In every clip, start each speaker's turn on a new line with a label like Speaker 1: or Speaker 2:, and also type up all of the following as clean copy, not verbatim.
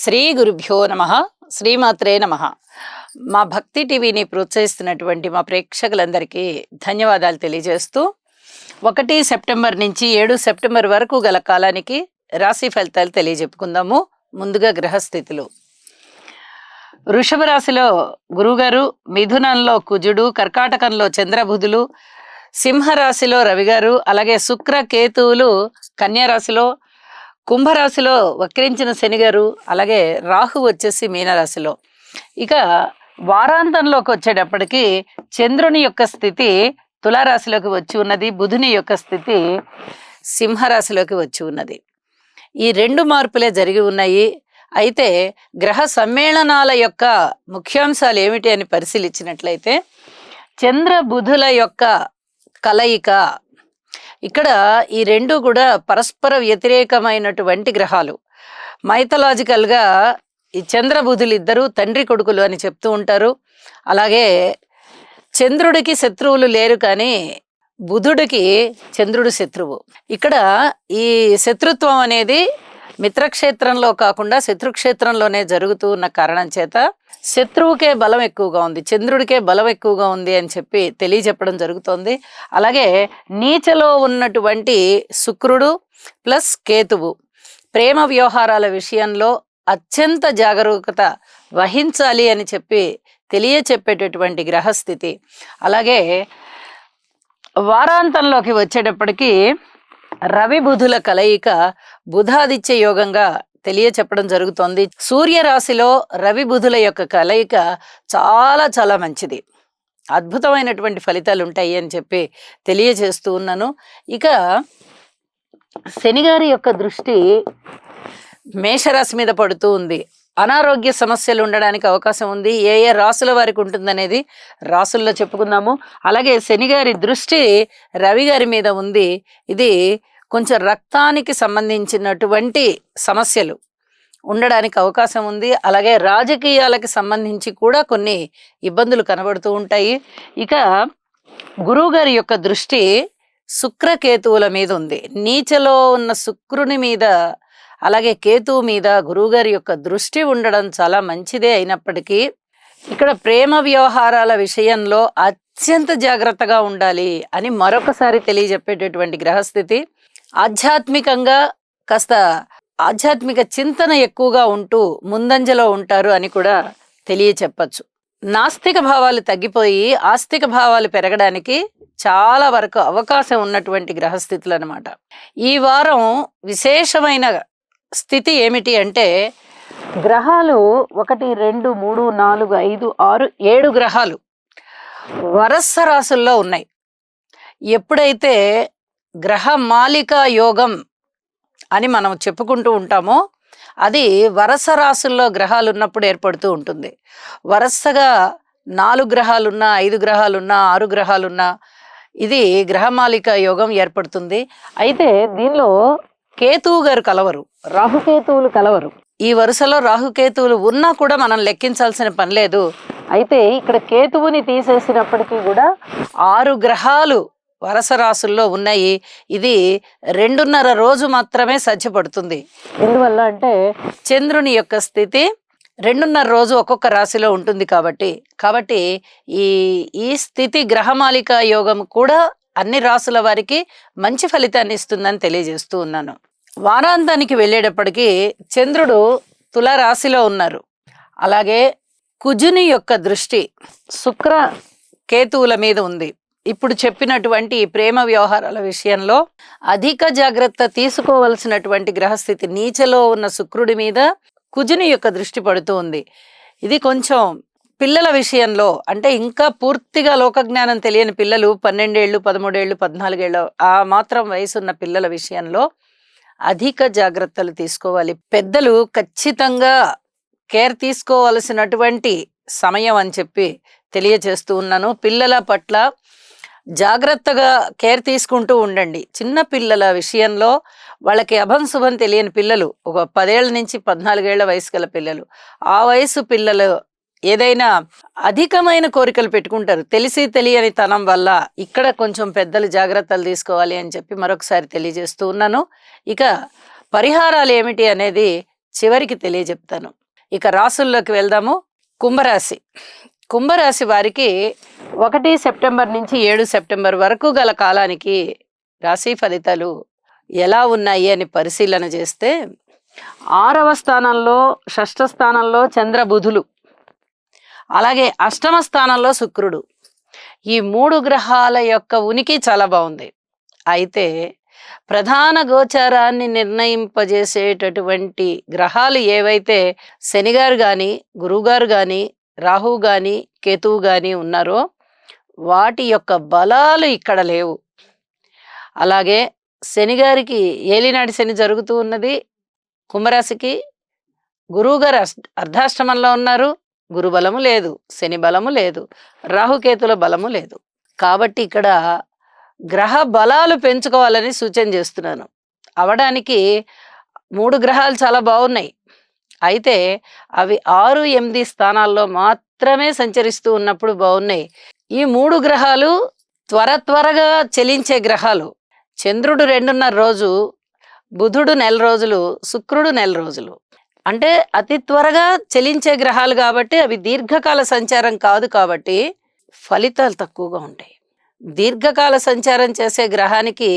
Speaker 1: శ్రీ గురుభ్యో నమః. శ్రీమాత్రే నమః. మా భక్తి టీవీని ప్రోత్సహిస్తున్నటువంటి మా ప్రేక్షకులందరికీ ధన్యవాదాలు తెలియజేస్తూ 1 సెప్టెంబర్ నుంచి 7 సెప్టెంబర్ వరకు గల కాలానికి రాశి ఫలితాలు తెలియజెప్పుకుందాము. ముందుగా గ్రహస్థితులు. వృషభ రాశిలో గురుగారు, మిథునంలో కుజుడు, కర్కాటకంలో చంద్రబుధులు, సింహరాశిలో రవిగారు, అలాగే శుక్ర కేతువులు కన్యా రాశిలో, కుంభరాశిలో వక్రించిన శనిగారు, అలాగే రాహు వచ్చేసి మీనరాశిలో. ఇక వారాంతంలోకి వచ్చేటప్పటికి చంద్రుని యొక్క స్థితి తులారాశిలోకి వచ్చి ఉన్నది, బుధుని యొక్క స్థితి సింహరాశిలోకి వచ్చి ఉన్నది. ఈ 2 మార్పులే జరిగి ఉన్నాయి. అయితే గ్రహ సమ్మేళనాల యొక్క ముఖ్యాంశాలు ఏమిటి అని పరిశీలించినట్లయితే చంద్ర బుధుల యొక్క కలయిక. ఇక్కడ ఈ 2 కూడా పరస్పర వ్యతిరేకమైనటువంటి గ్రహాలు. మైథలాజికల్గా ఈ చంద్రబుధులు ఇద్దరు తండ్రి కొడుకులు అని చెప్తూ ఉంటారు. అలాగే చంద్రుడికి శత్రువులు లేరు, కానీ బుధుడికి చంద్రుడు శత్రువు. ఇక్కడ ఈ శత్రుత్వం అనేది మిత్రక్షేత్రంలో కాకుండా శత్రుక్షేత్రంలోనే జరుగుతూ ఉన్న కారణం చేత శత్రువుకే బలం ఎక్కువగా ఉంది, చంద్రుడికే బలం ఎక్కువగా ఉంది అని చెప్పి తెలియజెప్పడం జరుగుతోంది. అలాగే నీచలో ఉన్నటువంటి శుక్రుడు ప్లస్ కేతువు ప్రేమ వ్యవహారాల విషయంలో అత్యంత జాగరూకత వహించాలి అని చెప్పి తెలియచెప్పేటటువంటి గ్రహస్థితి. అలాగే వారాంతంలోకి వచ్చేటప్పటికి రవి బుధుల కలయిక బుధాదిత్య యోగంగా తెలియచెప్పడం జరుగుతోంది. సూర్య రాశిలో రవి బుధుల యొక్క కలయిక చాలా చాలా మంచిది, అద్భుతమైనటువంటి ఫలితాలు ఉంటాయి అని చెప్పి తెలియజేస్తూ ఉన్నాను. ఇక శనిగారి యొక్క దృష్టి మేషరాశి మీద పడుతూ ఉంది. అనారోగ్య సమస్యలు ఉండడానికి అవకాశం ఉంది. ఏ ఏ రాసుల వారికి ఉంటుందనేది రాసుల్లో చెప్పుకుందాము. అలాగే శనిగారి దృష్టి రవి గారి మీద ఉంది. ఇది కొంచెం రక్తానికి సంబంధించినటువంటి సమస్యలు ఉండడానికి అవకాశం ఉంది. అలాగే రాజకీయాలకు సంబంధించి కూడా కొన్ని ఇబ్బందులు కనబడుతూ ఉంటాయి. ఇక గురువు గారి యొక్క దృష్టి శుక్రకేతువుల మీద ఉంది. నీచలో ఉన్న శుక్రుని మీద అలాగే కేతువు మీద గురువుగారి యొక్క దృష్టి ఉండడం చాలా మంచిదే. అయినప్పటికీ ఇక్కడ ప్రేమ వ్యవహారాల విషయంలో అత్యంత జాగ్రత్తగా ఉండాలి అని మరొకసారి తెలియజెప్పేటటువంటి గ్రహస్థితి. ఆధ్యాత్మికంగా కాస్త ఆధ్యాత్మిక చింతన ఎక్కువగా ఉంటూ ముందంజలో ఉంటారు అని కూడా తెలియచెప్పచ్చు. నాస్తిక భావాలు తగ్గిపోయి ఆస్తిక భావాలు పెరగడానికి చాలా వరకు అవకాశం ఉన్నటువంటి గ్రహస్థితులు అన్నమాట. ఈ వారం విశేషమైన స్థితి ఏమిటి అంటే గ్రహాలు 1 2 3 4 5 6 7 గ్రహాలు వరస రాసుల్లో ఉన్నాయి. ఎప్పుడైతే గ్రహ మాలికా యోగం అని మనం చెప్పుకుంటూ ఉంటామో అది వరస రాసుల్లో గ్రహాలు ఉన్నప్పుడు ఏర్పడుతూ ఉంటుంది. వరసగా 4 గ్రహాలున్నా 5 గ్రహాలున్నా 6 గ్రహాలున్నా ఇది గ్రహమాలికా యోగం ఏర్పడుతుంది. అయితే దీనిలో కేతువు గారు కలవరు, రాహుకేతువులు కలవరు. ఈ వరుసలో రాహుకేతువులు ఉన్నా కూడా మనం లెక్కించాల్సిన పని లేదు. అయితే ఇక్కడ కేతువుని తీసేసినప్పటికీ కూడా 6 గ్రహాలు వరస రాసుల్లో ఉన్నాయి. ఇది 2.5 రోజు మాత్రమే సాధ్యపడుతుంది. ఎందువల్ల అంటే చంద్రుని యొక్క స్థితి 2.5 రోజు ఒక్కొక్క రాశిలో ఉంటుంది కాబట్టి ఈ స్థితి గ్రహమాలికా యోగం కూడా అన్ని రాసుల వారికి మంచి ఫలితాన్ని ఇస్తుందని తెలియజేస్తూ ఉన్నాను. వారాంతానికి వెళ్ళేటప్పటికీ చంద్రుడు తులారాశిలో ఉన్నారు. అలాగే కుజుని యొక్క దృష్టి శుక్ర కేతువుల మీద ఉంది. ఇప్పుడు చెప్పినటువంటి ప్రేమ వ్యవహారాల విషయంలో అధిక జాగ్రత్త తీసుకోవలసినటువంటి గ్రహస్థితి. నీచలో ఉన్న శుక్రుడి మీద కుజుని యొక్క దృష్టి పడుతూ ఉంది. ఇది కొంచెం పిల్లల విషయంలో అంటే ఇంకా పూర్తిగా లోకజ్ఞానం తెలియని పిల్లలు 12 ఏళ్ళు 13 ఏళ్ళు 14 ఏళ్ళు ఆ మాత్రం వయసున్న పిల్లల విషయంలో అధిక జాగ్రత్తలు తీసుకోవాలి. పెద్దలు ఖచ్చితంగా కేర్ తీసుకోవలసినటువంటి సమయం అని చెప్పి తెలియజేస్తూ ఉన్నాను. పిల్లల పట్ల జాగ్రత్తగా కేర్ తీసుకుంటూ ఉండండి. చిన్న పిల్లల విషయంలో వాళ్ళకి అభంశుభం తెలియని పిల్లలు, ఒక 10 ఏళ్ల నుంచి 14 ఏళ్ల వయసు గల పిల్లలు, ఆ వయసు పిల్లలు ఏదైనా అధికమైన కోరికలు పెట్టుకుంటారు తెలిసి తెలియని తనం వల్ల. ఇక్కడ కొంచెం పెద్దలు జాగ్రత్తలు తీసుకోవాలి అని చెప్పి మరొకసారి తెలియజేస్తూ ఉన్నాను. ఇక పరిహారాలు ఏమిటి అనేది చివరికి తెలియజెప్తాను. ఇక రాసుల్లోకి వెళ్దాము. కుంభరాశి. కుంభరాశి వారికి 1 సెప్టెంబర్ నుంచి 7 సెప్టెంబర్ వరకు గల కాలానికి రాశి ఫలితాలు ఎలా ఉన్నాయి అని పరిశీలన చేస్తే 6వ స్థానంలో, షష్ఠ స్థానంలో చంద్ర బుధులు, అలాగే అష్టమ స్థానంలో శుక్రుడు. ఈ 3 గ్రహాల యొక్క ఉనికి చాలా బాగుంది. అయితే ప్రధాన గోచారాన్ని నిర్ణయింపజేసేటటువంటి గ్రహాలు ఏవైతే శనిగారు కానీ, గురువుగారు కానీ, రాహువు కానీ, కేతువు కానీ ఉన్నారో వాటి యొక్క బలాలు ఇక్కడ లేవు. అలాగే శనిగారికి ఏలినాటి శని జరుగుతూ ఉన్నది. కుంభరాశికి గురువుగారు అర్ధాష్టమంలో ఉన్నారు. గురు బలము లేదు, శని బలము లేదు, రాహుకేతుల బలము లేదు. కాబట్టి ఇక్కడ గ్రహ బలాలు పెంచుకోవాలని సూచన చేస్తున్నాను. అవడానికి 3 గ్రహాలు చాలా బాగున్నాయి. అయితే అవి 6, 8 స్థానాల్లో మాత్రమే సంచరిస్తూ ఉన్నప్పుడు బాగున్నాయి. ఈ 3 గ్రహాలు త్వరగా చలించే గ్రహాలు. చంద్రుడు 2.5 రోజు, బుధుడు 1 రోజులు, శుక్రుడు 1 రోజులు. అంటే అతి త్వరగా చలించే గ్రహాలు కాబట్టి అవి దీర్ఘకాల సంచారం కాదు, కాబట్టి ఫలితాలు తక్కువగా ఉంటాయి. దీర్ఘకాల సంచారం చేసే గ్రహానికి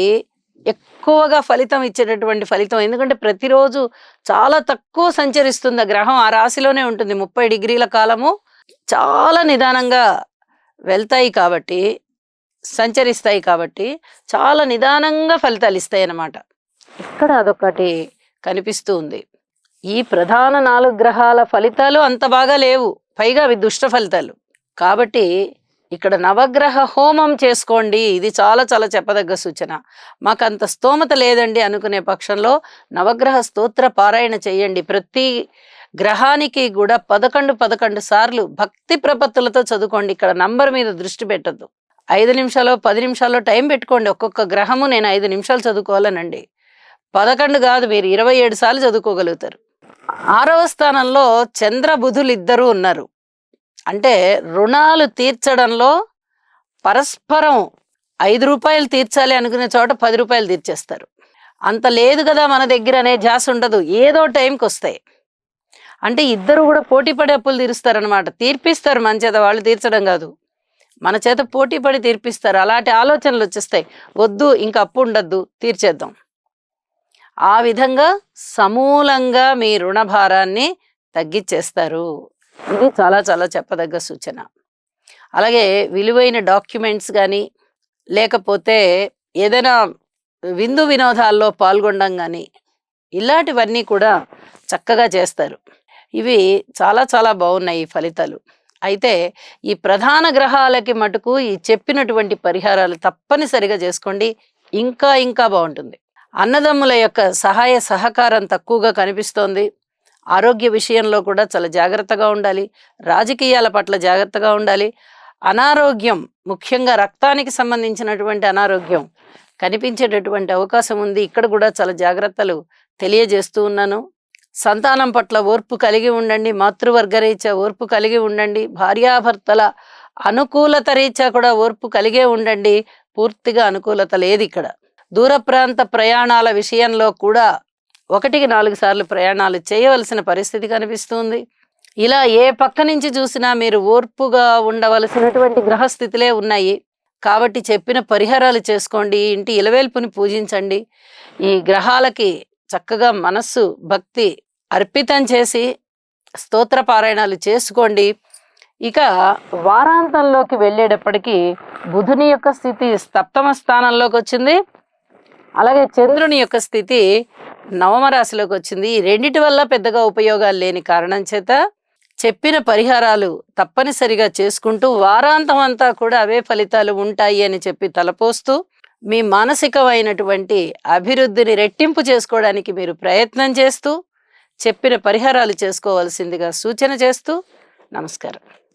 Speaker 1: ఎక్కువగా ఫలితం ఇచ్చేటటువంటి ఫలితం, ఎందుకంటే ప్రతిరోజు చాలా తక్కువ సంచరిస్తుంది ఆ గ్రహం, ఆ రాశిలోనే ఉంటుంది. 30 డిగ్రీల కాలము చాలా నిదానంగా వెళ్తాయి కాబట్టి, సంచరిస్తాయి కాబట్టి చాలా నిదానంగా ఫలితాలు ఇస్తాయి అన్నమాట. ఇక్కడ అదొకటి కనిపిస్తూ ఉంది. ఈ ప్రధాన 4 గ్రహాల ఫలితాలు అంత బాగా లేవు, పైగా అవి దుష్ట ఫలితాలు. కాబట్టి ఇక్కడ నవగ్రహ హోమం చేసుకోండి. ఇది చాలా చెప్పదగ్గ సూచన. మాకు అంత స్తోమత లేదండి అనుకునే పక్షంలో నవగ్రహ స్తోత్ర పారాయణ చేయండి. ప్రతి గ్రహానికి కూడా 11 సార్లు భక్తి ప్రపత్తులతో చదువుకోండి. ఇక్కడ నంబర్ మీద దృష్టి పెట్టద్దు. 5 నిమిషాలు 10 నిమిషాల్లో టైం పెట్టుకోండి. ఒక్కొక్క గ్రహము నేను 5 నిమిషాలు చదువుకోవాలనండి. 11 కాదు, మీరు 27 సార్లు చదువుకోగలుగుతారు. 6వ స్థానంలో చంద్ర బుధులు ఇద్దరు ఉన్నారు. అంటే రుణాలు తీర్చడంలో పరస్పరం 5 రూపాయలు తీర్చాలి అనుకునే చోట 10 రూపాయలు తీర్చేస్తారు. అంత లేదు కదా మన దగ్గర అనే ధ్యాస ఉండదు, ఏదో టైంకి వస్తాయి. అంటే ఇద్దరు కూడా పోటీ పడి అప్పులు తీరుస్తారనమాట. తీర్పిస్తారు మన చేత, వాళ్ళు తీర్చడం కాదు, మన చేత పోటీ పడి తీర్పిస్తారు. అలాంటి ఆలోచనలు వచ్చేస్తాయి. వద్దు, ఇంకా అప్పు ఉండద్దు, తీర్చేద్దాం. ఆ విధంగా సమూలంగా మీ రుణ భారాన్ని తగ్గించేస్తారు. ఇది చాలా చెప్పదగ్గ సూచన. అలాగే విలువైన డాక్యుమెంట్స్ కానీ, లేకపోతే ఏదైనా విందు వినోదాల్లో పాల్గొనడం కానీ, ఇలాంటివన్నీ కూడా చక్కగా చేస్తారు. ఇవి చాలా బాగున్నాయి ఈ ఫలితాలు. అయితే ఈ ప్రధాన గ్రహాలకి మటుకు ఈ చెప్పినటువంటి పరిహారాలు తప్పనిసరిగా చేసుకోండి. ఇంకా బాగుంటుంది. అన్నదమ్ముల యొక్క సహాయ సహకారం తక్కువగా కనిపిస్తోంది. ఆరోగ్య విషయంలో కూడా చాలా జాగ్రత్తగా ఉండాలి. రాజకీయాల పట్ల జాగ్రత్తగా ఉండాలి. అనారోగ్యం, ముఖ్యంగా రక్తానికి సంబంధించినటువంటి అనారోగ్యం కనిపించేటటువంటి అవకాశం ఉంది. ఇక్కడ కూడా చాలా జాగ్రత్తలు తెలియజేస్తూ ఉన్నాను. సంతానం పట్ల ఓర్పు కలిగి ఉండండి. మాతృవర్గ రీత్యా ఓర్పు కలిగి ఉండండి. భార్యాభర్తల అనుకూలత రీత్యా కూడా ఓర్పు కలిగే ఉండండి. పూర్తిగా అనుకూలత లేదు ఇక్కడ. దూర ప్రాంత ప్రయాణాల విషయంలో కూడా 1కి 4 సార్లు ప్రయాణాలు చేయవలసిన పరిస్థితి కనిపిస్తుంది. ఇలా ఏ పక్క నుంచి చూసినా మీరు ఓర్పుగా ఉండవలసినటువంటి గ్రహస్థితులే ఉన్నాయి. కాబట్టి చెప్పిన పరిహారాలు చేసుకోండి. ఇంటి ఇలవేల్పుని పూజించండి. ఈ గ్రహాలకి చక్కగా మనస్సు భక్తి అర్పితం చేసి స్తోత్ర పారాయణాలు చేసుకోండి. ఇక వారాంతంలోకి వెళ్ళేటప్పటికీ బుధుని యొక్క స్థితి సప్తమ స్థానంలోకి వచ్చింది. అలాగే చంద్రుని యొక్క స్థితి 9వ రాశిలోకి వచ్చింది. ఈ రెండిటి వల్ల పెద్దగా ఉపయోగాలు లేని కారణం చేత చెప్పిన పరిహారాలు తప్పనిసరిగా చేసుకుంటూ వారాంతం అంతా కూడా అవే ఫలితాలు ఉంటాయి అని చెప్పి తలపోస్తూ మీ మానసికమైనటువంటి అభివృద్ధిని రెట్టింపు చేసుకోవడానికి మీరు ప్రయత్నం చేస్తూ చెప్పిన పరిహారాలు చేసుకోవాల్సిందిగా సూచన చేస్తూ నమస్కారం.